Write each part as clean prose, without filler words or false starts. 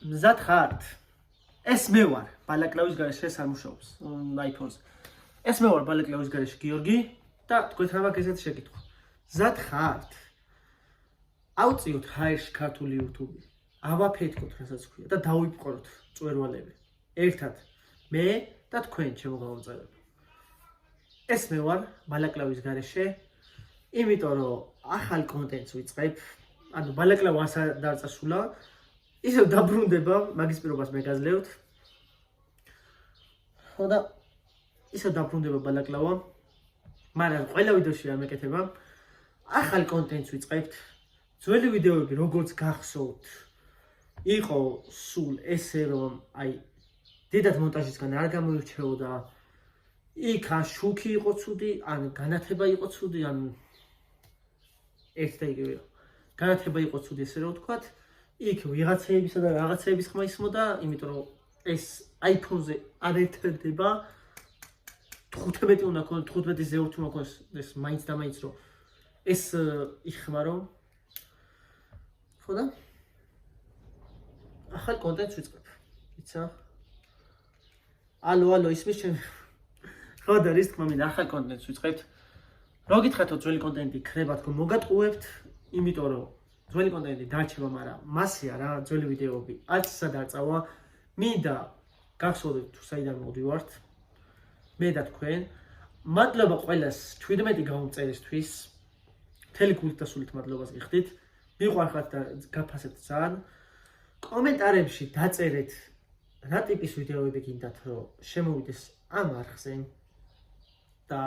მზად ხართ? ეს მე ვარ, ბალაკლავის გარეშე ეს არ მუშაობს iPhone-ზე. ეს მე ვარ ბალაკლავის გარეშე გიორგი და თქვენ რა მაქვს ესეთი შეკითხვა. მზად ხართ? ავწიოთ ჰაერში ქართული YouTube-ი. ავაფეთქოთ რასაც ქვია და დავიპყროთ წვერვალები. ერთად მე და თქვენ ჩემო გამომწერები. ეს მე ვარ ბალაკლავის გარეშე, იმიტომ რომ ახალ კონტენტს ვიწყებ. ანუ ბალაკლავა არ დაწესულა, ისევ დაბრუნდება, მაგის პირობას მე გაძლევთ. ხო და ისევ დაბრუნდება ბალაკლავა, მაგრამ ყველა ვიდეოში არ მეკეთება. ახალ კონტენტს ვიწყებთ. ძველი ვიდეოები როგორც გახსოვთ, იყო სულ ესე რომ აი დიდად მონტაჟისგან არ გამოირჩეოდა. იქ ან შუქი იყო ცუდი, ან განათება იყო ცუდი, ან ერთ და იგივეა. განათება იყო ცუდი, ესე რომ ვთქვათ. იქ ვიღაცეებისა და რაღაცეების ხმა ისმოდა, იმიტომ რომ ეს iPhone-ზე არ ერთერდება. 15 უნდა ქონდეს, 15-ზე 2 უნდა ქონდეს, ეს მაინც და მაინც რომ ეს იხმარო. ხო და ახალ კონტენტს ვიწყებ. იცი? ალო, ისმის ჩემი. ხო და რის თქმა მინდა ახალ კონტენტს ვიწყებთ. რო გითხრათო ძველი კონტენტი ქრება თქო მოგატყუებთ, იმიტომ რომ ძველი კონტენტი დარჩება, მაგრამ მასე არა, ძველი ვიდეოები არც სად არ წავა. მინდა გახსოვდეთ თუ საიდან მოვდივართ. მე და თქვენ. მადლობა ყველას 17 გამომწერისთვის. მთელი გულით და სულით მადლობას გიხდით. მიყვარხართ და გაფასებთ ძალიან. კომენტარებში დაწერეთ რა ტიპის ვიდეოები გინდათ რომ შემოვიდეს ამ არხზე და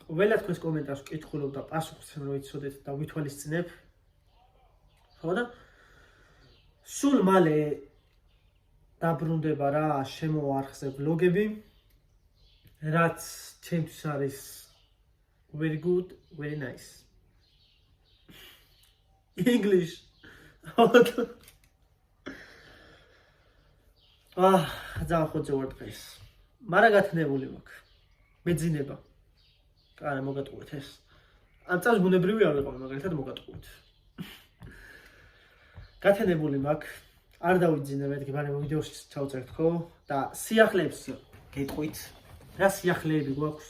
ყველა თქვენს კომენტარს ვკითხულობ და პასუხს რომ ვიცოდეთ და ვითვალისწინებ. ხო და სულ მალე დაბრუნდება რა შემოვა არხზე ვლოგები, რაც ჩემთვის არის very good, very nice. English. ძალიან ხოძე ვარ დღეს. მაგრამ გათნებული მაქვს. მეძინება. კაი მოგატყუეთ ეს. ან წავს ბუნებრივი არ ვიყავ, მაგალითად მოგატყუეთ. გათნებული მაქვს. არ დავიძინე მეთქი, მაგრამ ვიდეოში ჩავწერთ ხო და სიახლეებს გეტყვით. რა სიახლეები გვაქვს?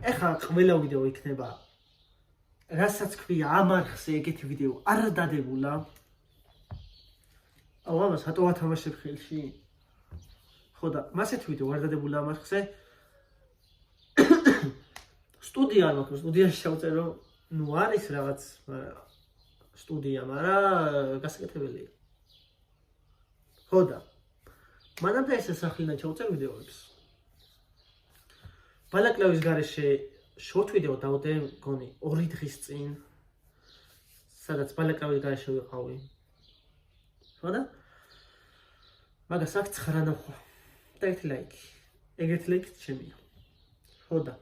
ეხლა ყველა ვიდეო იქნება. რასაც ქვია ამ არხზე ეგეთი ვიდეო არ დადებულა. ამას რატო ათამაშებ ხელში? ხო და მასეთ ვიდეო არ დადებულა ამ არხზე. სტუდია არ მაქვს, სტუდიაში შევწერო, ნუ არის რაღაც სტუდია, მაგრამ გასაკეთებელია. ხო და მანამდე ეს სახლიდან ჩავწერ ვიდეოებს. ბალაკლავის გარეშე შორტ ვიდეო დავდე მგონი 2 დღის წინ, სადაც ბალაკლავის გარეშე ვიყავი. ხო და მაგას აქ 9 ნახვა და 1 ლაიქი. ეგეთი ლაიქი ჩემია. ხო და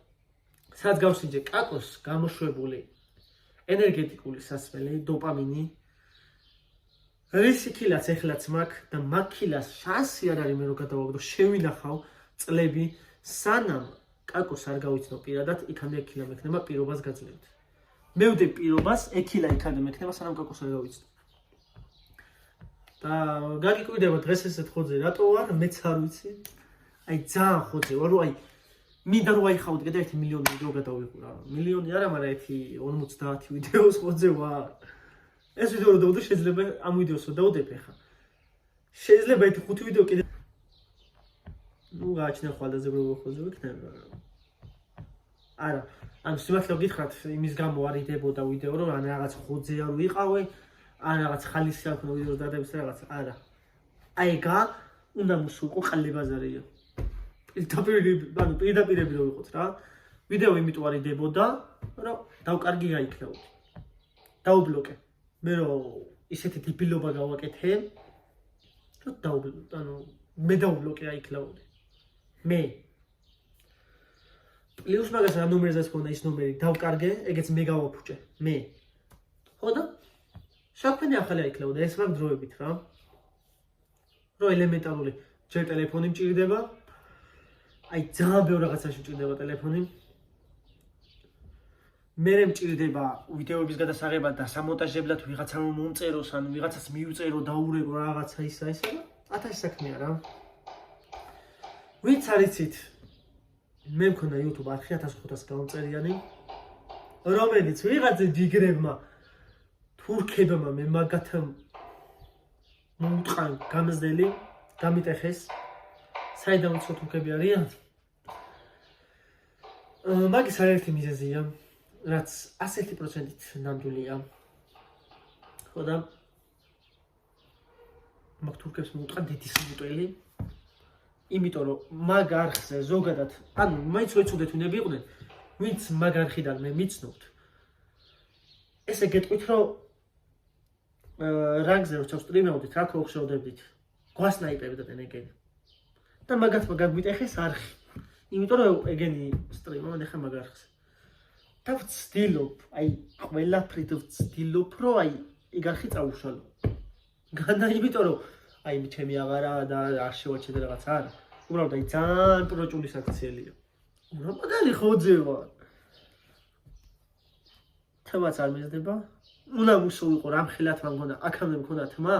სადაც გავსინჯე კაკოს გამოშვებული ენერგეტიკული სასმელი, დოპამინი. რისიქილაც ეხლაც მაქვს და მაგილას შანსი არ არის მე რომ გადავაგდო, შევინახავ წლები სანამ კაკოს არ გავიცნო პირადად, იქამდე ექილა მექნება პირობას გაძლევთ. მე ვდებ პირობას, ექილა იქამდე მექნება სანამ კაკოს არ გავიცნო. და გაგიკვირდება დღეს ესეთ ხოძე რატო ვარ, მეც არ ვიცი. აი ძალიან ხოძე ვარ, რომ აი მინდა რომ აიხავდე და 1 მილიონი ვიდეო გადავიყურა. მილიონი არა, მაგრამ 50 ვიდეოს ხოძე ვარ. ეს ვიდეო რო დავდე, შეიძლება ამ ვიდეოს რო დავდებ ახლა. შეიძლება 5 ვიდეო კიდე ნუ გააჩნია ხვალდაზებრებო ხოძე ვიქნება. არა, ან სიმართლე გითხრათ, იმის გამო არ იდებოდა ვიდეო, რომ ან რაღაც ხოძე არ ვიყავე, ან რაღაც ხალისი არ ქონდა ვიდეოს დადების რაღაც. არა. აიგა უნდა მოსულყო ყალიბაზარია. პირდაპირები რო ვიყოთ რა. ვიდეო იმიტომ არ იდებოდა, რომ დავკარგი გაიქნაოდი. დაუბლოკე. მე რომ ისეთი დებილობა გავაკეთე, რომ მე დაუბლოკე აიქნაოდი. მე პლუს მაგას რა ნომერზეც ქონდა ის ნომერი დავკარგე, ეგეც მე გავაფუჭე. მე. ხო და საქმე ახალი აიქნაოდა ეს მაგ დროებით რა. რო ელემენტარული ჯერ ტელეფონი მჭირდება. აი ძალიან ბევრ რაღაცაში მჭირდება ტელეფონი. მე მჭირდება ვიდეოების გადასაღება და სამონტაჟებლად ვიღაცა მომწეროს, ანუ ვიღაცას მიუწერო, დაურეკო რაღაცა ისა და 1000 საქმეა რა. ვინც არიცით, მე მქონდა YouTube არხი 1500 გამომწერიანი, რომელიც ვიღაცა ჯიგრებმა თურქებმა მე მაგათამ მომტყან გამზდელი, გამიტეხეს. საიდან უცხო თურქები არიან? მაგის არაერთი მიზეზია, რაც 101%-ით ნამდვილია. ხო და მაგ თურქებს მომტყან დედის მუტველი, იმიტომ რომ მაგ არხზე ზოგადად, ანუ მაინც ვეცუდეთ ვინები იყვნენ, ვინც მაგ არხიდან მე მიცნობთ. ესე გეტყვით, რომ რანგზე როცა ვსტრიმავდით, რა ქოხშავდებდით, გვასნაიპებდეთ ეგენი. და მაგათ გაგვიტეხეს არხი. იმიტომ რომ ეგენი სტრიმავენ ახლა მაგ არხზე. და ვცდილობ, აი ყველაფრით ვცდილობ, რომ აი ეგ არხი წავუშალო. განა იმიტომ რომ აი ჩემი აღარა და არ შევაჩერე რაღაც არა. უბრალოდ აი ძალიან პროჭული საქციელია. რა მაგარი ხოძე ვარ. თემაც არ მიზდება. უნდა მუსულიყო რამხელად მაგონა, აქამდე მქონდა თმა.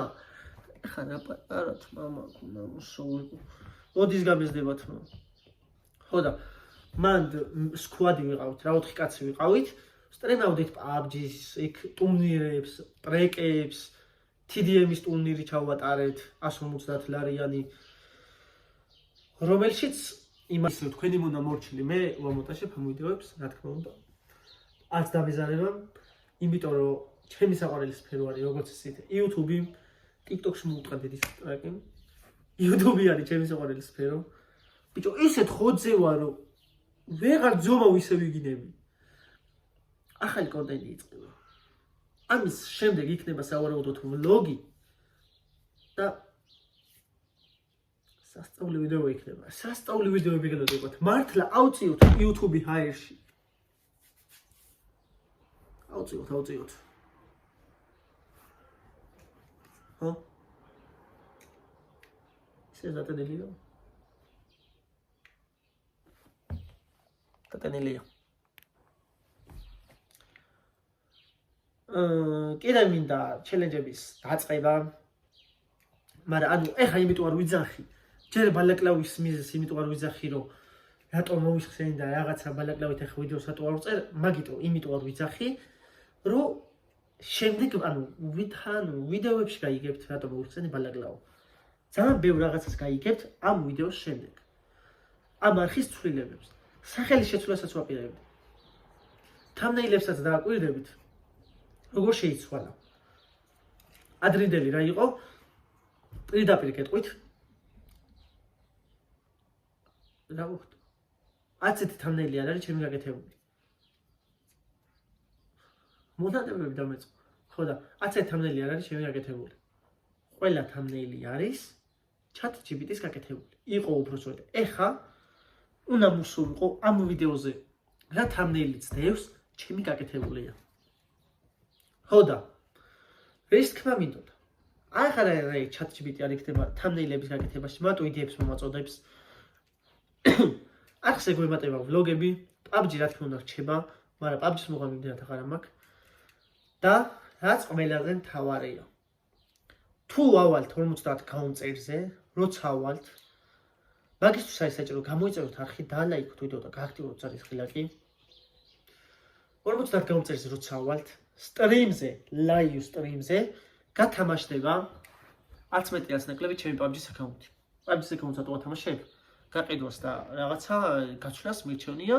ეხლა რა პატარა თმა მაქვს, უნდა მუსულიყო. ოდის გამიზდება თმა. ხო და მან სკვადი ვიყავით, რა 4 კაცი ვიყავით. სტრიმავდით PUBG-ს, იქ ტურნირებს, ტრეკებს, TDM-ის ტურნირი ჩავატარეთ 150 ლარიანი. რომელშიც იმას თქვენი მონა მორჩილი მე ვამონტაჟებ ამ ვიდეოებს, რა თქმა უნდა. არც დამეზარება, იმიტომ რომ ჩემი საყვარელი სფერო არის, როგორც ისეთ YouTube-ი, TikTok-ში მოვუტყა დედის ტრეკი. YouTube-ი არის ჩემი საყვარელი სფერო. ბიჭო, ისეთ ხოძე ვარ, რომ ვეღარ ძომა ვისე ვიგინები. ახალი კონტენტი იწყება. ამის შემდეგ იქნება სავარაუდოდ ვლოგი და სასწაული ვიდეო იქნება. სასწაული ვიდეოები გელოდებათ. მართლა ავწიოთ YouTube ჰაერში. ავწიოთ. ხო? შეზატენილია. ტატენილია. კიდევ მინდა ჩელენჯების დაწყება. მაგრამ ანუ ეხა იმიტომ არ ვიძახი. ჯერ ბალაკლავის მიზეზს იმიტომ არ ვიძახი, რომ რატომ მოვიხსენი და რაღაცა ბალაკლავით ეხა ვიდეოს რატო არ ვწერ, მაგიტო იმიტომ არ ვიძახი, რომ შემდეგ ანუ ვიდეოებში გაიგებთ რატომ მოვიხსენი ბალაკლავა. ძალიან ბევრ რაღაცას გაიგებთ ამ ვიდეოს შემდეგ. ამ არხის ცვლილებებს. სახელის შეცვლასაც ვაპირებდი. თამნეილებსაც დააკვირდებით. როგორ შეიცვალა. ადრინდელი რა იყო? პირდაპირ გეტყვით. რა ვუხდ? 10 თამნეილი არ არის ჩემი გაკეთებული. მონადებები დამეწყო. ხო და 10 თამნეილი არ არის ჩემი გაკეთებული. ყველა თამნეილი არის ChatGPT-ის გაკეთებული. იყო უბრალოდ. ეხა უნდა მუსულიყო ამ ვიდეოზე რა თამნეილი წდევს ჩემი გაკეთებულია. ხო და ეს თქმა მინდოდა. ახლა რა ChatGPT არ იქნება თამნეილების გაკეთებაში, მარტო იდეებს მომაწოდებს. ახსე გვემატება ვლოგები, PUBG რა თქმა უნდა რჩება, მაგრამ PUBG-ს მოგამიგდენათ აღარ მაქვს. და რაც ყველაზე მთავარია. თუ ავალთ 50 გამომწერზე, როცა ავალთ, მაგისთვის არის საჭირო გამოიწეროთ არხი, დალაიქოთ ვიდეო და გააქტიუროთ ზარისხილა კი. 50 გამომწერზე როცა ავალთ, სტრიმზე, live სტრიმზე გათამაშდება 11 ნაკლები ჩემი PUBG-ს აკაუნტი. PUBG-ს აკაუნტს ატოვა თამაშებ. გაყიდვას და რაღაცა გაჩვლას მირჩევნია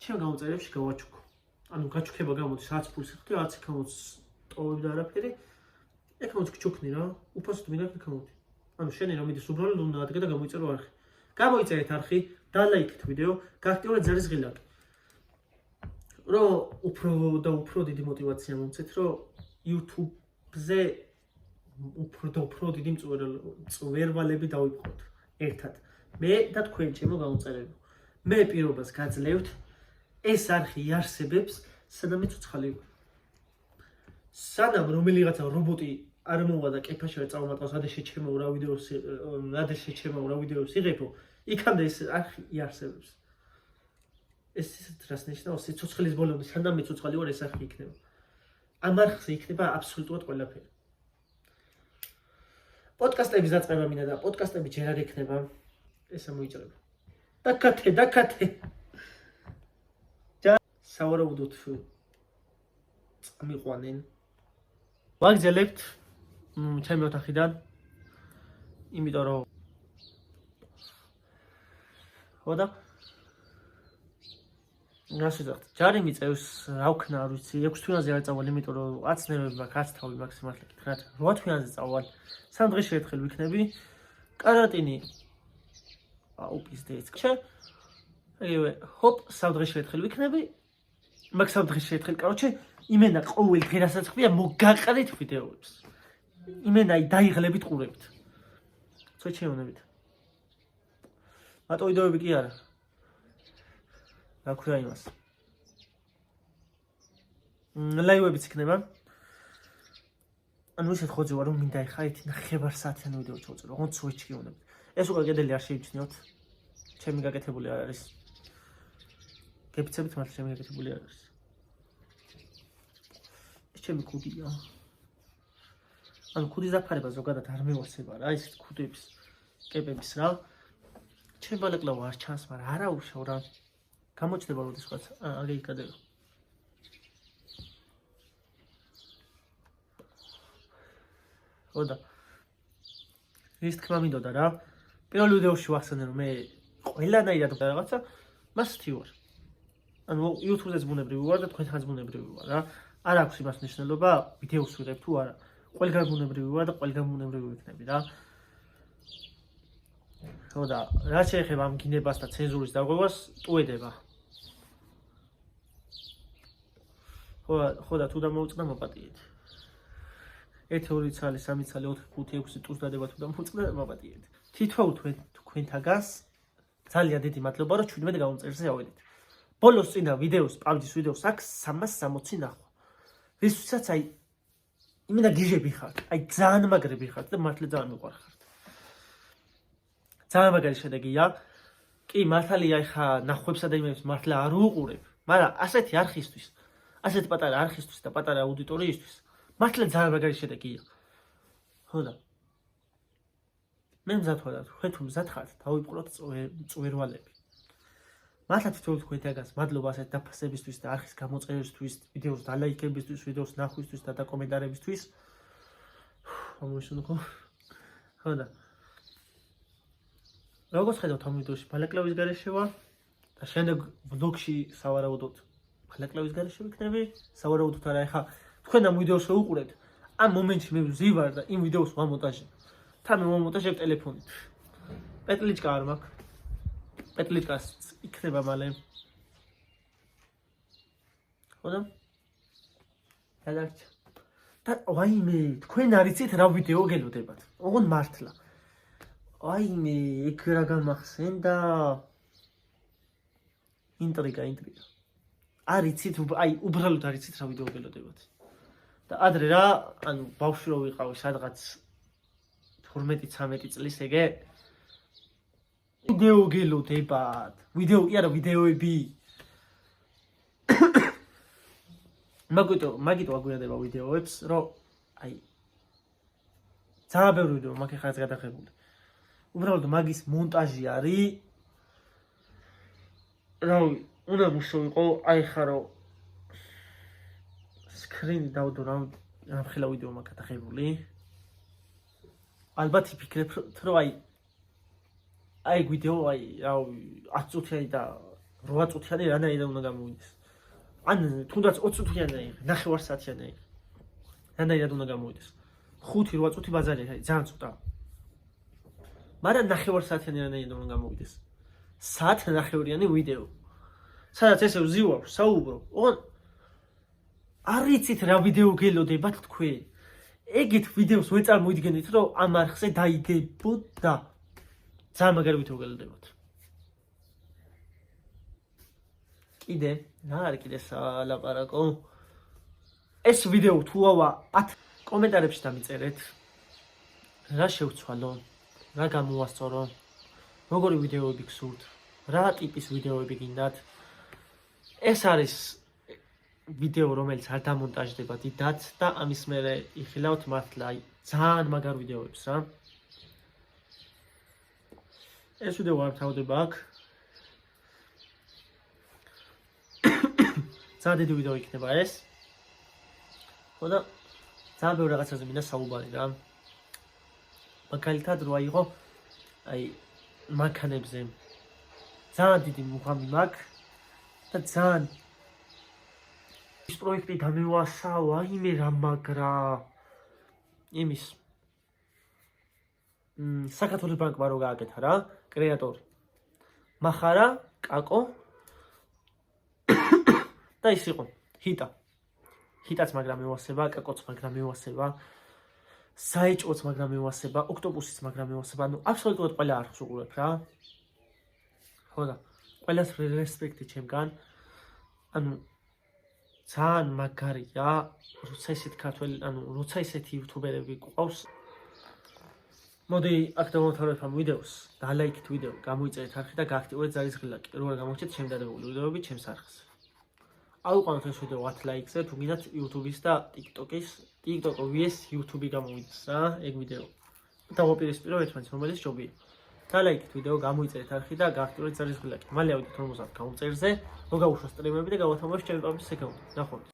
ჩემ გამომწერებში გავაჩუქო. ანუ გაჩუქება გამოდის, რაც ფულს იხდი, რაც აკაუნტს ტოვებ და არაფერი. აკაუნტს გჩუქნი რა, უფასოდ მინდა აკაუნტი. ანუ შენი რომ მიდის უბრალოდ უნდა ადგე და გამოიწერო არხი. გამოიწერეთ არხი, დალაიქეთ ვიდეო, გააქტიურეთ ზარისხილა. რომ უფრო დიდი мотиваცია მომცეთ, რომ YouTube-ზე უფრო დიდი მწვერვალები დავიპყროთ ერთად. მე და თქვენ ჩემო გამომწერებო. მე პირობას გაძლევთ ეს არხი იარსებებს, სადამე ცოცხალი ვარ. სანამ რომელიღაცა რობოტი არ მოვა და კეფაში არ წავმატავს, ადრე შეჩემო რა ვიდეოს იღებო, იქამდე ეს არხი იარსებებს. ეს რას ნიშნავს? სიცოცხლის ბოლომდე სანამ მე ცოცხალი ვარ, ეს არხი იქნება. ამ არხზე იქნება აბსოლუტურად ყველაფერი. პოდკასტების დაწყება მინდა და პოდკასტები ჯერ არ იქნება. ესა მოიჭრება. დაკათე. სავარაუდოდ წამიყვანენ. ვაგზელებთ ჩემი ოთახიდან. იმიტომ რომ ხოდა გასვიდათ. ჯარი მიწევს, რა ვქნა, არ ვიცი, 6 თვიანზე არ წავალ, იმიტომ რომ აცნებები მაქვს, არც თავი მაქვს სიმართლე გითხრათ. 8 თვიანზე წავალ. 3 დღეში ერთხელ ვიქნები. კარანტინი უპიზდეც. ეგივე, ჰოპ, 3 დღეში ერთხელ ვიქნები. მაგ 3 დღეში ერთხელ, короче, იმენა ყოველ დღე რასაც ხდია, მოგაყრით ვიდეოებს. იმენა დაიღლებით ყურებით. ცოტა შეუნებით. მარტო ვიდეოები კი არა. რა ქვია იმას. ლაივებიც იქნება. ანუ ისეთ ხოძე ვარ, რომ მინდა ეხა 1.5 საათიანი ვიდეო ჩავწერო, ოღონდ სუეჩი გეუნებთ. ეს უკვე კედელი არ შეიმჩნიოთ. ჩემი გაკეთებული არ არის. გეფიცებით მართლა ჩემი გაკეთებული არ არის. ეს ჩემი კუდია. ანუ კუდის დაფარება ზოგადად არ მევასება რა, ისეთ კუდების, კეპების რა. ჩემ ბალეკლავა არ ჩანს, მაგრამ არა უშავ რა. გამოჩნდება როდესაც აგე იკადება. ხოდა ის თქმა მინდოდა რა. პირველ ვიდეოში ვახსენე რომ მე ყველანაირად რაღაცა მასთი ვარ. ანუ YouTube-ზე ბუნებრივი ვარ და თქვენთანაც ბუნებრივი ვარ რა. არ აქვს იმას მნიშვნელობა ვიდეოს ვიღებ თუ არა. ყველგან ბუნებრივი ვარ და ყველგან ბუნებრივი ვიქნები რა. ხოდა რა შეეხება ამ გინებას და ცენზურის დაგღვევას, ტუედება. ხოდა თუ დამოუწყდა მოპატიეთ. 1 2 ცალი 3 ცალი 4 5 6 ტურს დადება თუ დამოუწყდა მოპატიეთ. თითოეულ თქვენთაგანს ძალიან დიდი მადლობა რომ 17 გამომწერზე ავედით. ბოლოს წინა ვიდეოს, პავდის ვიდეოს აქვს 360 ნახვა. ვისაც აი იმენა გიჟები ხართ, აი ძალიან მაგრები ხართ და მართლა ძალიან მიყვარხართ. ძალიან მაგარი შედეგია. კი, მართალია ხა ნახვებსა და იმებს მართლა არ უყურებ, მაგრამ ასეთი არხისთვის, ასეთი პატარა არხისთვის და პატარა აუდიტორიისთვის მართლა ძალიან მაგარი შედეგია. ხოდა მე მზად ვარ, თქვენ თუ მზად ხართ, დავიპყროთ წვერვალები. მართლა თითოეულ თქვენთაგანს მადლობა ასეთ დაფასებისთვის და არხის გამოწერებისთვის, ვიდეოს დალაიქებისთვის, ვიდეოს ნახვისთვის და დაკომენტარებისთვის. ამოისუნო. ხოდა როგორც ხედავთ ამ ვიდეოში ბალაკლავის გარეშე ვარ და შემდეგ ვლოგში სავარაუდოდ ბალაკლავის გარეშე ვიქნები. სავარაუდოდ არა, ეხა თქვენ ამ ვიდეოს რო უყურებთ, ამ მომენტში მე ვზივარ და იმ ვიდეოს ვამონტაჟებ. თან მომონტაჟებ ტელეფონით. პეტლიჩკა არ მაქვს. პეტლიჩკას იქნება მალე. ხოდა? გადარჩა. და ვაიმე, თქვენ არიცით რა ვიდეო გელოდებათ. ოღონდ მართლა. ვაიმე, იქ რა გამახსენდა? ინტრიგა. არიცით, აი უბრალოდ არიცით რა ვიდეო გელოდებათ. და ადრე რა, ანუ ბავშვი რო ვიყავი სადღაც 12-13 წლის ეგე ვიდეო გელოდებათ. ვიდეო კი არა, ვიდეოები. მაგიტო აგვიანდება ვიდეოებს, რომ აი ძალიან ბევრი ვიდეო მაგ ხარს გადაღებული. უბრალოდ მაგის მონტაჟი არის. რავი, უნდა მუშაობიყო, აი ხა რომ სკრინი დავდო რამხელა ვიდეო მაგ გადაღებული. ალბათ იფიქრებ, რომ აი ვიდეო, რავი, 10 წუთიანი და 8 წუთიანი რანაირად უნდა გამოვიდეს. ან თუნდაც 20 წუთიანი აიღე, 9 საათიანი აიღე. რანაირად უნდა გამოვიდეს. 5-8 წუთი ბაზარია, ძალიან ცოტა. მაგრამ 9 საათიანი რანაირად უნდა გამოვიდეს. საათ 9-იანი ვიდეო. სადაც ესე ვზივარ, საუბრო. ოღონდ არ იცით რა ვიდეო გელოდებათ თქვენ. ეგეთ ვიდეოს ვერ წარმოიდგენით, რომ ამ არხზე დაიდებოდა. ძალიან მაგარი ვიდეო გელოდებათ. კიდე, რა არის კიდე სალაპარაკო? ეს ვიდეო თუ ავა 10 კომენტარებში დამიწერეთ. რა შევცვალო? რა გამოვასწორო? როგორი ვიდეოები გსურთ? რა ტიპის ვიდეოები გინდათ? ეს არის ვიდეო, რომელიც არ დამონტაჟდება დიდად და ამის მერე იხილავთ მართლა ძალიან მაგარ ვიდეოებს რა. ეს ვიდეო არ თავდება აქ. ძალიან დიდი ვიდეო იქნება ეს. ხო და ძალიან ბევრ რაღაცაზე მინდა საუბარი რა. მაგალითად რო აიღო აი მანქანებზე ძალიან დიდი მუღამი მაქვს და ძალიან ის პროექტი დამევასაო, აიმე რა მაგრა იმის საქართველოს ბანკმა რო გააკეთა რა, კრეატორი მახარა, კაკო და ის იყო ჰიტაც მაგრამ მევასება, კაკოც მაგრამ მევასება, საეჭვოც მაგრამ მევასება, ოქტოპუსიც მაგრამ მევასება, ანუ აბსოლუტურად ყველა არხს უყურებ რა. ხო და ყველას რესპექტი ჩემგან. ანუ ძალიან მაგარია, როცა ისეთი ქართველი, როცა ისეთი იუთუბერები გვყავს. მოდი აქ დავამთავრებ ამ ვიდეოს, დალაიქით ვიდეო, გამოიწერეთ არხი და გააქტიურეთ ზარისღილაკი, რომ არ გამოჩნდეთ შემდადებული ვიდეოები ჩემს არხზე. აუყანოთ ეს ვიდეო 10 ლაიქზე, თუ გინდათ YouTube-ის და TikTok-ის, TikTok vs YouTube გამოვიდეს რა, ეგ ვიდეო. დავაპირისპირო ერთმანეთს, რომელიც ჯობია. დალაიქით ვიდეო, გამოიწერეთ არხი და გააქტიურეთ ზარისღილაკი. მალე ავიდეთ 50 გამომწერზე, მოგაუშვათ სტრიმები და გავათამაშოთ ჩემპიონატის აკაუნტი. ნახვამდის.